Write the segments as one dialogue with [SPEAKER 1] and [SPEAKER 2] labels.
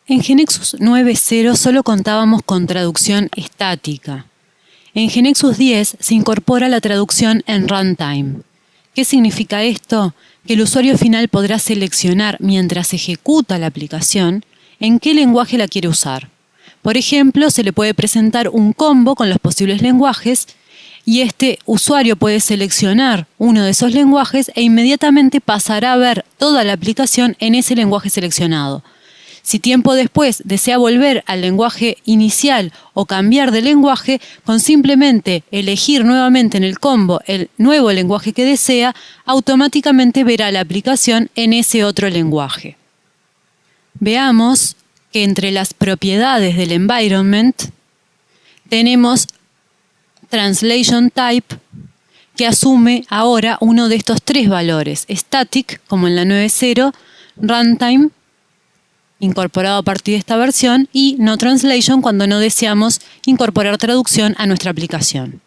[SPEAKER 1] En GeneXus 9.0 solo contábamos con traducción estática. En GeneXus 10 se incorpora la traducción en runtime. ¿Qué significa esto? Que el usuario final podrá seleccionar mientras ejecuta la aplicación en qué lenguaje la quiere usar. Por ejemplo, se le puede presentar un combo con los posibles lenguajes y este usuario puede seleccionar uno de esos lenguajes e inmediatamente pasará a ver toda la aplicación en ese lenguaje seleccionado. Si tiempo después desea volver al lenguaje inicial o cambiar de lenguaje, con simplemente elegir nuevamente en el combo el nuevo lenguaje que desea, automáticamente verá la aplicación en ese otro lenguaje. Veamos que entre las propiedades del environment tenemos Translation Type, que asume ahora uno de estos tres valores: Static, como en la 9.0, Runtime, incorporado a partir de esta versión, y No Translation cuando no deseamos incorporar traducción a nuestra aplicación.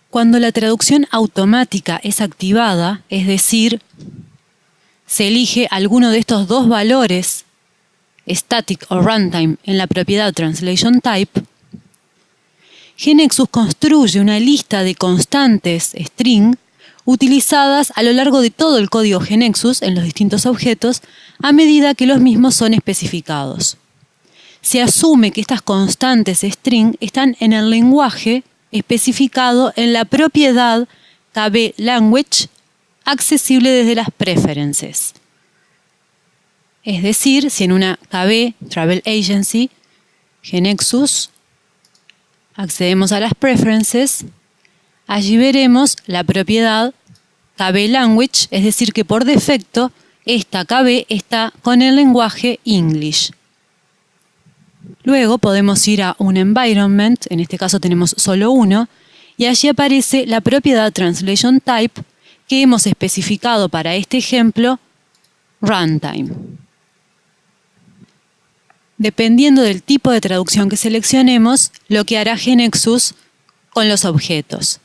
[SPEAKER 1] Cuando la traducción automática es activada, es decir, se elige alguno de estos dos valores, Static o Runtime, en la propiedad Translation Type, GeneXus construye una lista de constantes string utilizadas a lo largo de todo el código GeneXus en los distintos objetos a medida que los mismos son especificados. Se asume que estas constantes string están en el lenguaje especificado en la propiedad KBLanguage accesible desde las preferences. Es decir, si en una KB Travel Agency GeneXus accedemos a las preferences, allí veremos la propiedad KBLanguage, es decir, que por defecto esta KB está con el lenguaje English. Luego podemos ir a un environment, en este caso tenemos solo uno, y allí aparece la propiedad Translation Type que hemos especificado para este ejemplo, Runtime. Dependiendo del tipo de traducción que seleccionemos, lo que hará GeneXus con los objetos.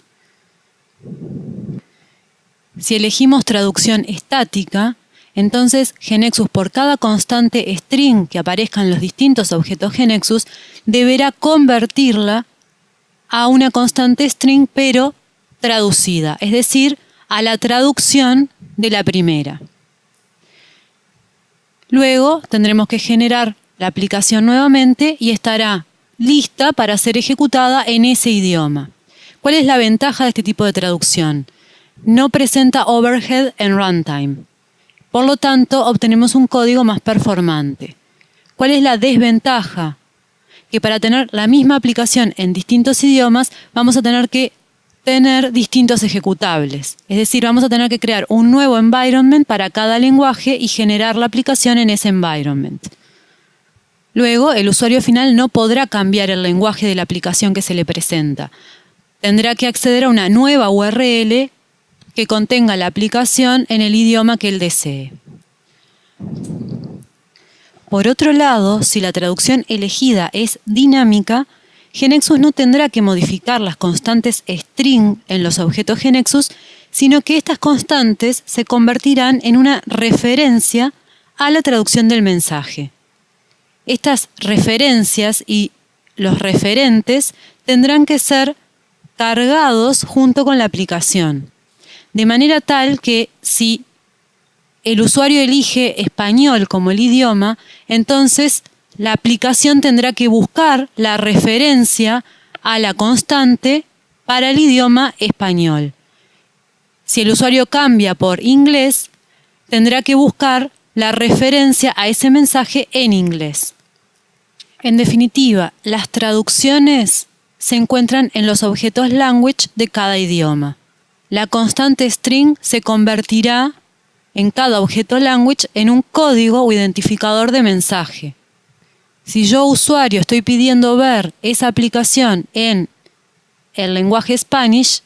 [SPEAKER 1] Si elegimos traducción estática, entonces GeneXus por cada constante string que aparezca en los distintos objetos GeneXus deberá convertirla a una constante string pero traducida, es decir, a la traducción de la primera. Luego tendremos que generar la aplicación nuevamente y estará lista para ser ejecutada en ese idioma. ¿Cuál es la ventaja de este tipo de traducción? No presenta overhead en runtime. Por lo tanto, obtenemos un código más performante. ¿Cuál es la desventaja? Que para tener la misma aplicación en distintos idiomas vamos a tener que tener distintos ejecutables. Es decir, vamos a tener que crear un nuevo environment para cada lenguaje y generar la aplicación en ese environment. Luego, el usuario final no podrá cambiar el lenguaje de la aplicación que se le presenta. Tendrá que acceder a una nueva URL que contenga la aplicación en el idioma que él desee. Por otro lado, si la traducción elegida es dinámica, GeneXus no tendrá que modificar las constantes string en los objetos GeneXus, sino que estas constantes se convertirán en una referencia a la traducción del mensaje. Estas referencias y los referentes tendrán que ser cargados junto con la aplicación, de manera tal que si el usuario elige español como el idioma, entonces la aplicación tendrá que buscar la referencia a la constante para el idioma español. Si el usuario cambia por inglés, tendrá que buscar la referencia a ese mensaje en inglés. En definitiva, las traducciones se encuentran en los objetos language de cada idioma. La constante string se convertirá en cada objeto language en un código o identificador de mensaje. Si yo, usuario, estoy pidiendo ver esa aplicación en el lenguaje Spanish,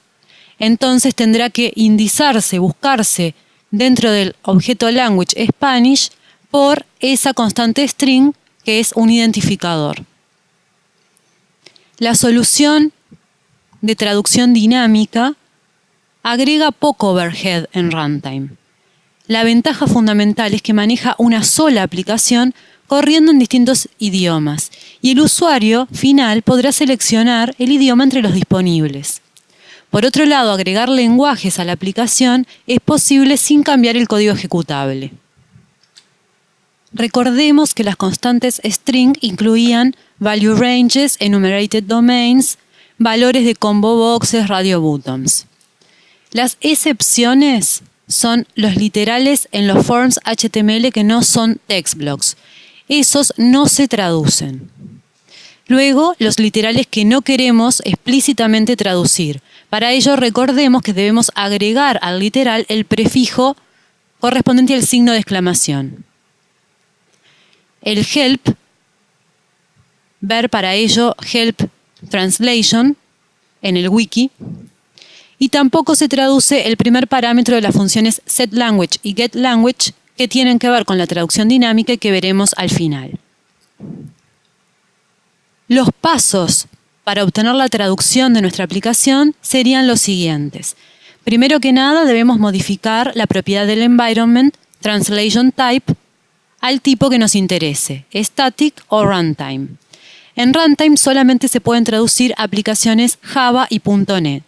[SPEAKER 1] entonces tendrá que indizarse, buscarse dentro del objeto language Spanish por esa constante string que es un identificador. La solución de traducción dinámica agrega poco overhead en runtime. La ventaja fundamental es que maneja una sola aplicación corriendo en distintos idiomas y el usuario final podrá seleccionar el idioma entre los disponibles. Por otro lado, agregar lenguajes a la aplicación es posible sin cambiar el código ejecutable. Recordemos que las constantes string incluían value ranges, enumerated domains, valores de combo boxes, radio buttons. Las excepciones son los literales en los forms HTML que no son text blocks. Esos no se traducen. Luego, los literales que no queremos explícitamente traducir. Para ello, recordemos que debemos agregar al literal el prefijo correspondiente al signo de exclamación. El help, ver para ello help translation en el wiki. Y tampoco se traduce el primer parámetro de las funciones setLanguage y getLanguage que tienen que ver con la traducción dinámica y que veremos al final. Los pasos para obtener la traducción de nuestra aplicación serían los siguientes. Primero que nada, debemos modificar la propiedad del environment translation type al tipo que nos interese, static o runtime. En runtime solamente se pueden traducir aplicaciones Java y .NET.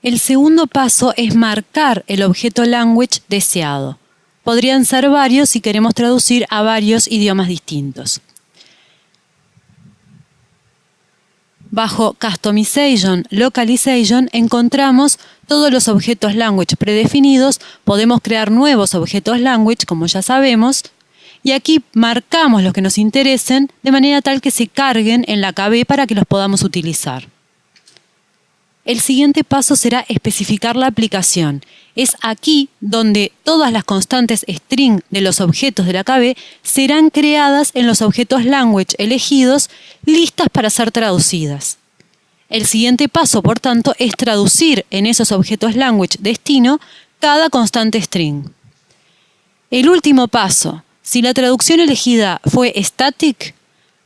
[SPEAKER 1] El segundo paso es marcar el objeto language deseado. Podrían ser varios si queremos traducir a varios idiomas distintos. Bajo Customization, Localization encontramos todos los objetos language predefinidos, podemos crear nuevos objetos language, como ya sabemos, y aquí marcamos los que nos interesen de manera tal que se carguen en la KB para que los podamos utilizar. El siguiente paso será especificar la aplicación. Es aquí donde todas las constantes string de los objetos de la KB serán creadas en los objetos language elegidos, listas para ser traducidas. El siguiente paso, por tanto, es traducir en esos objetos language destino cada constante string. El último paso, si la traducción elegida fue static,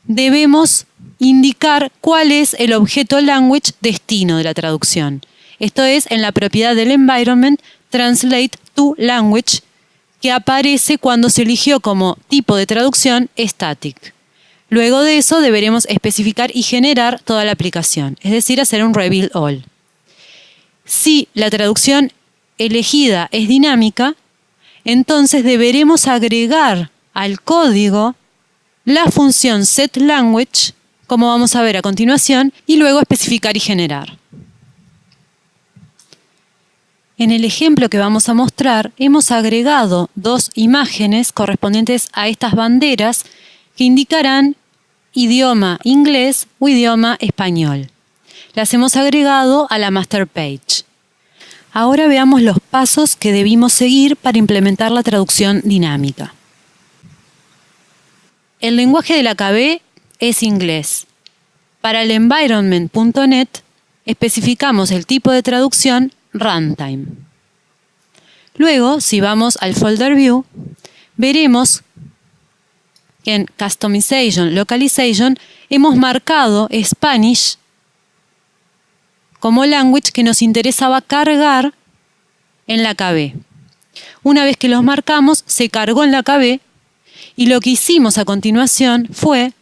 [SPEAKER 1] debemos indicar cuál es el objeto language destino de la traducción. Esto es en la propiedad del environment translate to language que aparece cuando se eligió como tipo de traducción static. Luego de eso deberemos especificar y generar toda la aplicación, es decir, hacer un rebuild all. Si la traducción elegida es dinámica, entonces deberemos agregar al código la función setLanguage, como vamos a ver a continuación, y luego especificar y generar. En el ejemplo que vamos a mostrar, hemos agregado dos imágenes correspondientes a estas banderas que indicarán idioma inglés o idioma español. Las hemos agregado a la master page. Ahora veamos los pasos que debimos seguir para implementar la traducción dinámica. El lenguaje de la KB es inglés. Para el environment.NET especificamos el tipo de traducción runtime. Luego, si vamos al folder view, veremos que en Customization, Localization hemos marcado Spanish como language que nos interesaba cargar en la KB. Una vez que los marcamos, se cargó en la KB y lo que hicimos a continuación fue,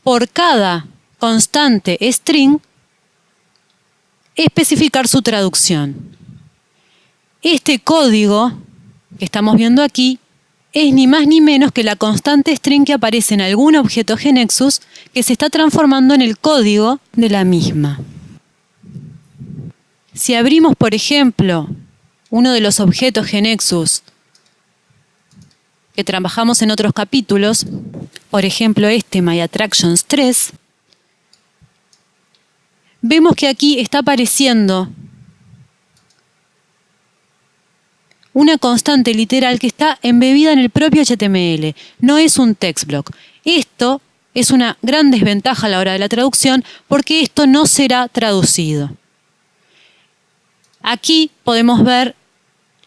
[SPEAKER 1] por cada constante string, especificar su traducción. Este código que estamos viendo aquí es ni más ni menos que la constante string que aparece en algún objeto GNexus que se está transformando en el código de la misma. Si abrimos, por ejemplo, uno de los objetos GNexus que trabajamos en otros capítulos, por ejemplo MyAttractions 3, vemos que aquí está apareciendo una constante literal que está embebida en el propio HTML, no es un text block. Esto es una gran desventaja a la hora de la traducción porque esto no será traducido. Aquí podemos ver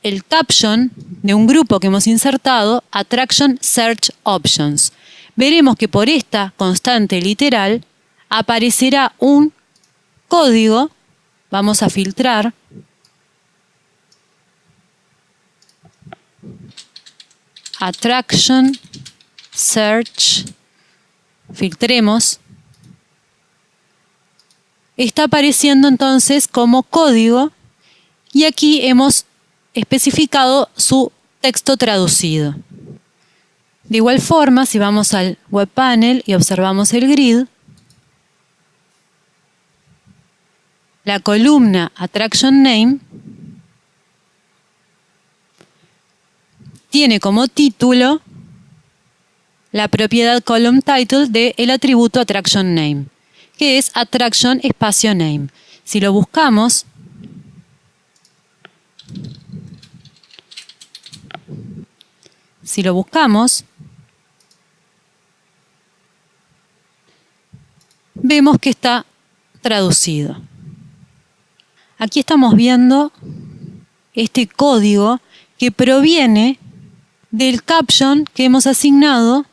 [SPEAKER 1] el caption de un grupo que hemos insertado, Attraction Search Options. Veremos que por esta constante literal aparecerá un código, vamos a filtrar. Attraction, Search, filtremos. Está apareciendo entonces como código y aquí hemos especificado su texto traducido. De igual forma, si vamos al Web Panel y observamos el grid, la columna Attraction Name tiene como título la propiedad column title del atributo Attraction Name, que es Attraction espacio Name. Si lo buscamos, vemos que está traducido. Aquí estamos viendo este código que proviene del caption que hemos asignado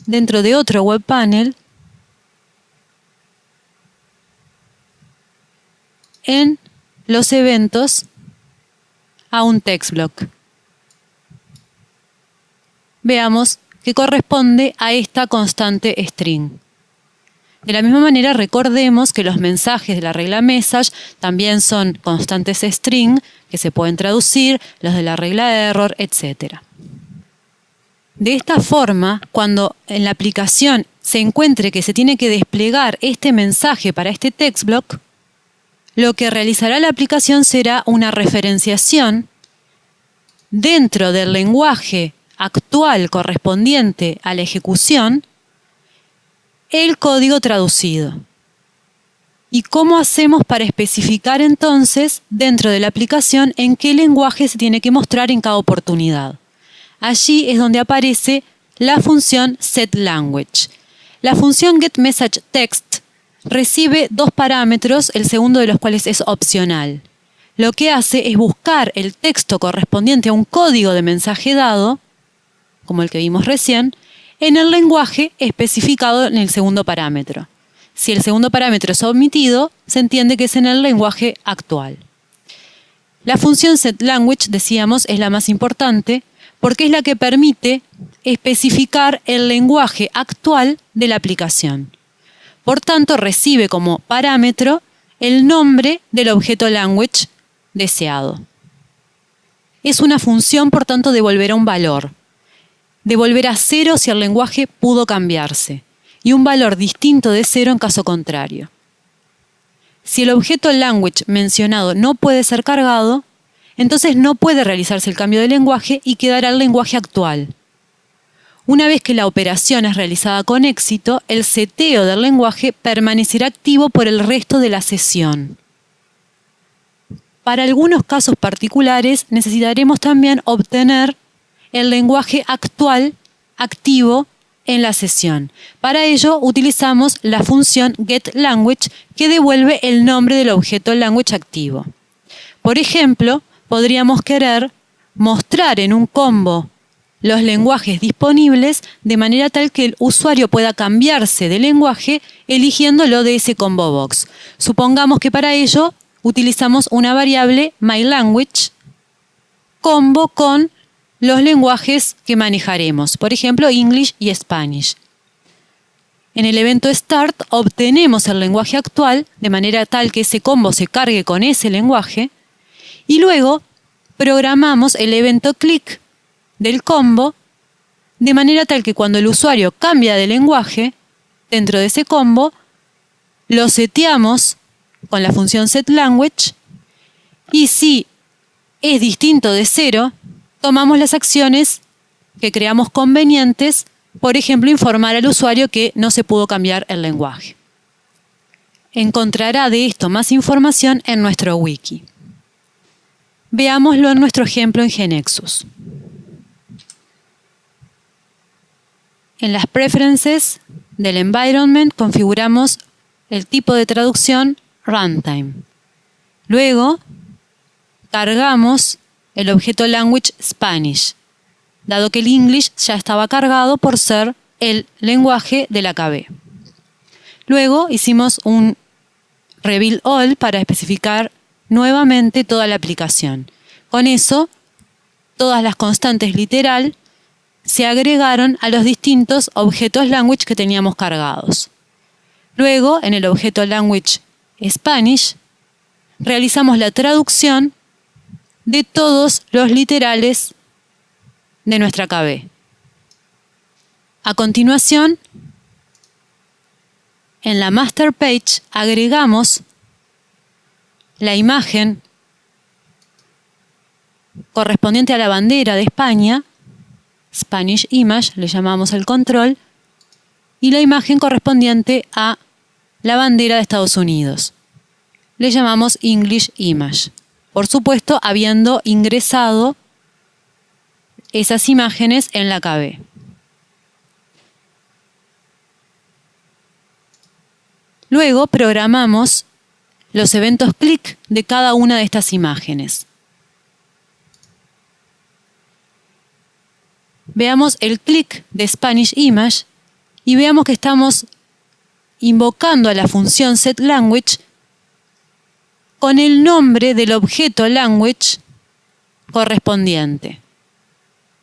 [SPEAKER 1] dentro de otro Web Panel en los eventos a un text block. Veamos que corresponde a esta constante string. De la misma manera, recordemos que los mensajes de la regla message también son constantes string que se pueden traducir, los de la regla error, etc. De esta forma, cuando en la aplicación se encuentre que se tiene que desplegar este mensaje para este text block, lo que realizará la aplicación será una referenciación dentro del lenguaje actual correspondiente a la ejecución el código traducido. ¿Y cómo hacemos para especificar entonces dentro de la aplicación en qué lenguaje se tiene que mostrar en cada oportunidad? Allí es donde aparece la función setLanguage. La función getMessageText recibe dos parámetros, el segundo de los cuales es opcional. Lo que hace es buscar el texto correspondiente a un código de mensaje dado, como el que vimos recién, en el lenguaje especificado en el segundo parámetro. Si el segundo parámetro es omitido, se entiende que es en el lenguaje actual. La función setLanguage, decíamos, es la más importante porque es la que permite especificar el lenguaje actual de la aplicación. Por tanto, recibe como parámetro el nombre del objeto language deseado. Es una función, por tanto, devolverá un valor. Devolverá 0 si el lenguaje pudo cambiarse y un valor distinto de 0 en caso contrario. Si el objeto language mencionado no puede ser cargado, entonces no puede realizarse el cambio de lenguaje y quedará el lenguaje actual. Una vez que la operación es realizada con éxito, el seteo del lenguaje permanecerá activo por el resto de la sesión. Para algunos casos particulares necesitaremos también obtener el lenguaje actual activo en la sesión. Para ello utilizamos la función getLanguage que devuelve el nombre del objeto language activo. Por ejemplo, podríamos querer mostrar en un combo los lenguajes disponibles de manera tal que el usuario pueda cambiarse de lenguaje eligiéndolo de ese combo box. Supongamos que para ello utilizamos una variable myLanguage combo con los lenguajes que manejaremos, por ejemplo, English y Spanish. En el evento Start obtenemos el lenguaje actual de manera tal que ese combo se cargue con ese lenguaje y luego programamos el evento Click del combo de manera tal que cuando el usuario cambia de lenguaje dentro de ese combo, lo seteamos con la función setLanguage y si es distinto de 0, tomamos las acciones que creamos convenientes, por ejemplo, informar al usuario que no se pudo cambiar el lenguaje. Encontrará de esto más información en nuestro wiki. Veámoslo en nuestro ejemplo en GeneXus. En las preferences del environment configuramos el tipo de traducción runtime. Luego, cargamos el objeto language Spanish, dado que el English ya estaba cargado por ser el lenguaje del AKB. Luego hicimos un Reveal All para especificar nuevamente toda la aplicación. Con eso, todas las constantes literal se agregaron a los distintos objetos language que teníamos cargados. Luego, en el objeto language Spanish, realizamos la traducción de todos los literales de nuestra KB. A continuación, en la master page agregamos la imagen correspondiente a la bandera de España, Spanish Image, le llamamos el control, y la imagen correspondiente a la bandera de Estados Unidos. Le llamamos English Image. Por supuesto, habiendo ingresado esas imágenes en la KB. Luego programamos los eventos clic de cada una de estas imágenes. Veamos el clic de Spanish Image y veamos que estamos invocando a la función setLanguage con el nombre del objeto language correspondiente.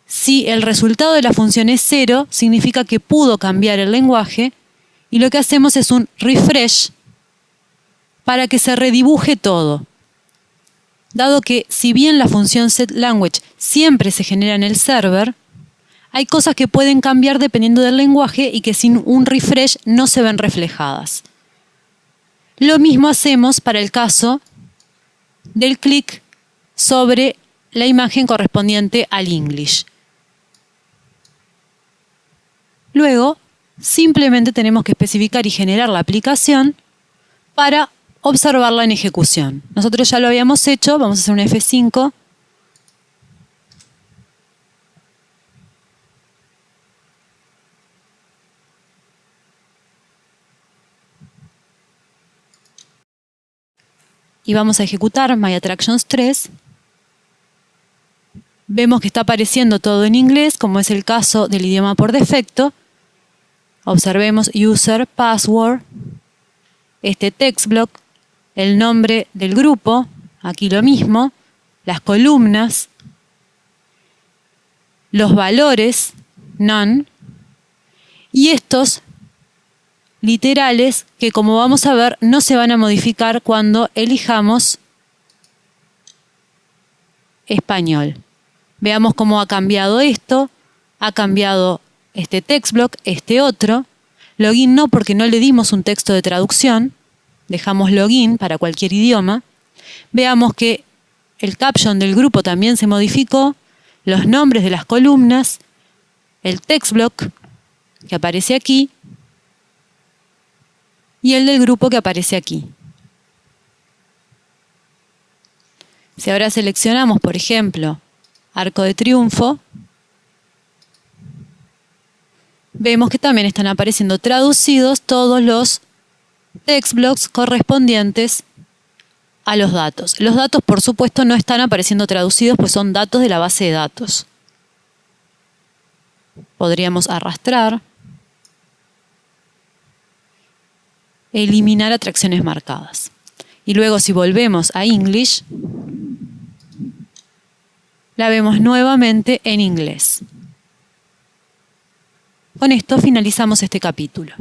[SPEAKER 1] Si el resultado de la función es 0, significa que pudo cambiar el lenguaje y lo que hacemos es un refresh para que se redibuje todo. Dado que si bien la función setLanguage siempre se genera en el server, hay cosas que pueden cambiar dependiendo del lenguaje y que sin un refresh no se ven reflejadas. Lo mismo hacemos para el caso del clic sobre la imagen correspondiente al English. Luego, simplemente tenemos que especificar y generar la aplicación para observarla en ejecución. Nosotros ya lo habíamos hecho, vamos a hacer un F5. Y vamos a ejecutar MyAttractions 3. Vemos que está apareciendo todo en inglés, como es el caso del idioma por defecto. Observemos user, password, este text block, el nombre del grupo, aquí lo mismo, las columnas, los valores, none, y estos literales que, como vamos a ver, no se van a modificar cuando elijamos español. Veamos cómo ha cambiado esto, ha cambiado este text block, este otro. Login no, porque no le dimos un texto de traducción, dejamos login para cualquier idioma. Veamos que el caption del grupo también se modificó, los nombres de las columnas, el text block que aparece aquí, y el del grupo que aparece aquí. Si ahora seleccionamos, por ejemplo, Arco de Triunfo, vemos que también están apareciendo traducidos todos los text blocks correspondientes a los datos. Los datos, por supuesto, no están apareciendo traducidos, pues son datos de la base de datos. Podríamos arrastrar, eliminar atracciones marcadas. Y luego, si volvemos a English, la vemos nuevamente en inglés. Con esto finalizamos este capítulo.